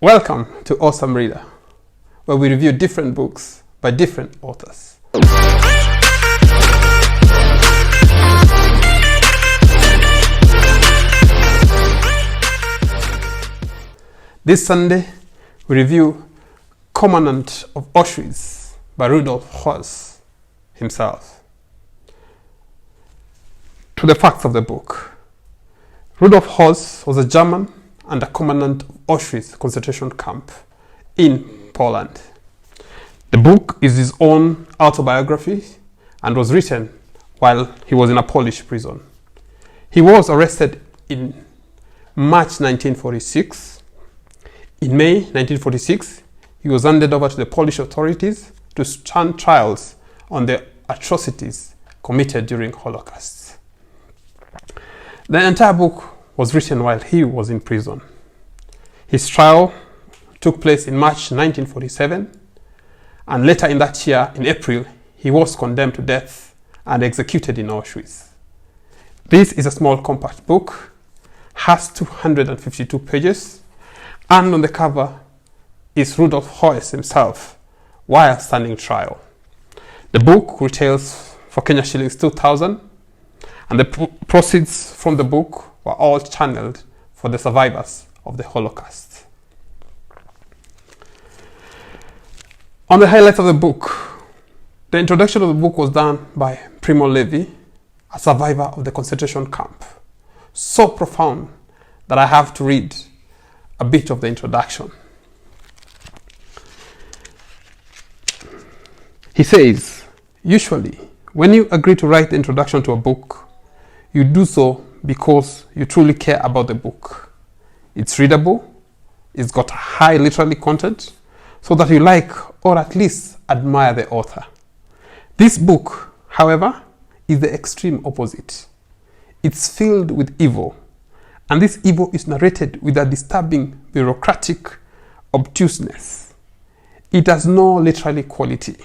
Welcome to AwesomeReader, where we review different books by different authors. This Sunday, we review Commandant of Auschwitz by Rudolf Höss himself. To the facts of the book. Rudolf Höss was a German and a commandant of Auschwitz concentration camp in Poland. The book is his own autobiography and was written while he was in a Polish prison. He was arrested in March 1946. In May 1946, he was handed over to the Polish authorities to stand trials on the atrocities committed during Holocaust. The entire book was written while he was in prison. His trial took place in March 1947, and later in that year, in April, he was condemned to death and executed in Auschwitz. This is a small compact book, has 252 pages, and on the cover is Rudolf Höss himself while standing trial. The book retails for Kenya shillings 2,000, and the proceeds from the book were all channeled for the survivors of the Holocaust. On the highlights of the book, the introduction of the book was done by Primo Levi, a survivor of the concentration camp. So profound that I have to read a bit of the introduction. He says, usually, when you agree to write the introduction to a book, you do so because you truly care about the book. It's readable, it's got high literary content, so that you like or at least admire the author. This book, however, is the extreme opposite. It's filled with evil, and this evil is narrated with a disturbing bureaucratic obtuseness. It has no literary quality,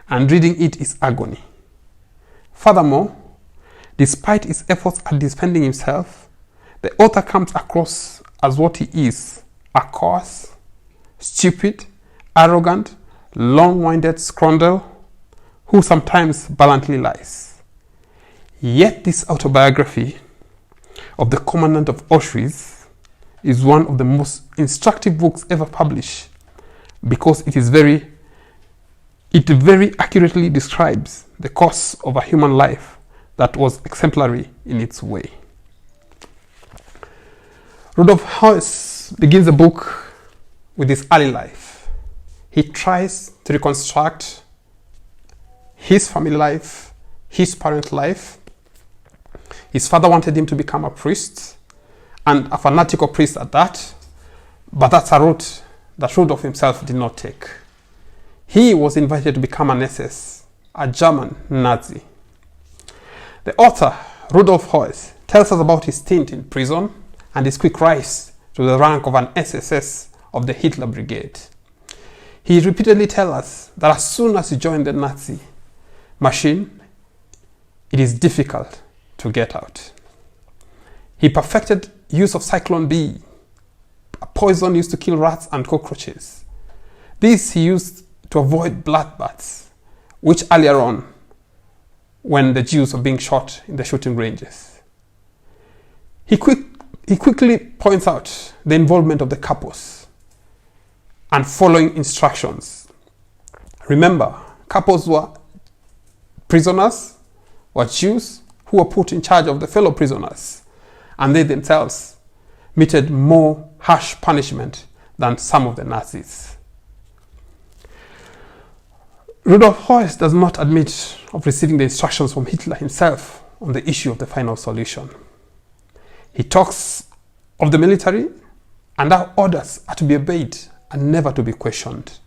and reading it is agony. Furthermore, despite his efforts at defending himself, the author comes across as what he is, a coarse, stupid, arrogant, long-winded scoundrel who sometimes bluntly lies. Yet this autobiography of the Commandant of Auschwitz is one of the most instructive books ever published because it very accurately describes the course of a human life that was exemplary in its way. Rudolf Höss begins the book with his early life. He tries to reconstruct his family life, his parent life. His father wanted him to become a priest, and a fanatical priest at that, but that's a route that Rudolf himself did not take. He was invited to become an SS, a German Nazi. The author, Rudolf Höss, tells us about his stint in prison and his quick rise to the rank of an SSS of the Hitler Brigade. He repeatedly tells us that as soon as he joined the Nazi machine, it is difficult to get out. He perfected use of Cyclone B, a poison used to kill rats and cockroaches. This he used to avoid bloodbaths, which earlier on, when the Jews were being shot in the shooting ranges. He quickly points out the involvement of the capos and following instructions. Remember, capos were prisoners, were Jews who were put in charge of the fellow prisoners, and they themselves meted more harsh punishment than some of the Nazis. Rudolf Höss does not admit of receiving the instructions from Hitler himself on the issue of the final solution. He talks of the military and how orders are to be obeyed and never to be questioned.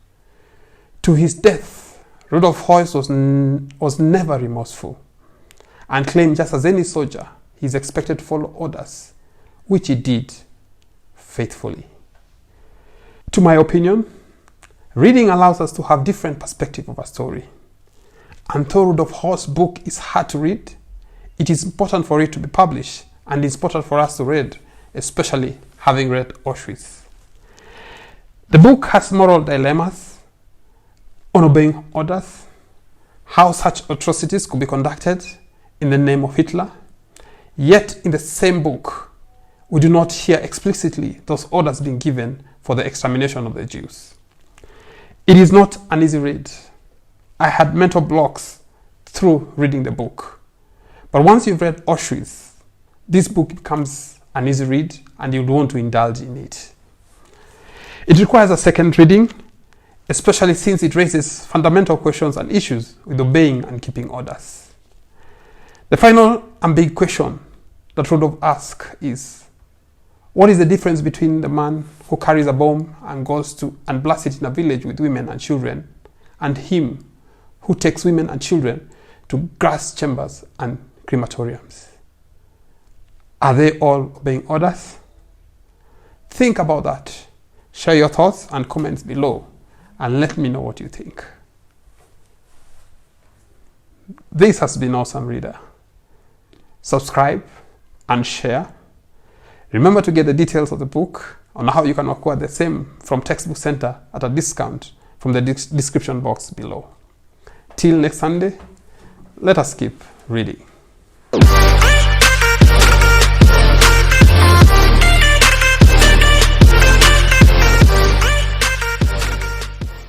To his death, Rudolf Höss was never remorseful and claimed just as any soldier he is expected to follow orders, which he did faithfully. To my opinion, reading allows us to have different perspective of a story. And though Rudolf Höss' book is hard to read, it is important for it to be published and it's important for us to read, especially having read Auschwitz. The book has moral dilemmas on obeying orders, how such atrocities could be conducted in the name of Hitler. Yet in the same book, we do not hear explicitly those orders being given for the extermination of the Jews. It is not an easy read. I had mental blocks through reading the book. But once you've read Auschwitz, this book becomes an easy read and you'd want to indulge in it. It requires a second reading, especially since it raises fundamental questions and issues with obeying and keeping orders. The final and big question that Rudolph asks is, what is the difference between the man who carries a bomb and goes to and blasts it in a village with women and children, and him who takes women and children to gas chambers and crematoriums? Are they all obeying orders? Think about that. Share your thoughts and comments below and let me know what you think. This has been Awesome Reader. Subscribe and share. Remember to get the details of the book on how you can acquire the same from Textbook Center at a discount from the description box below. Till next Sunday, let us keep reading.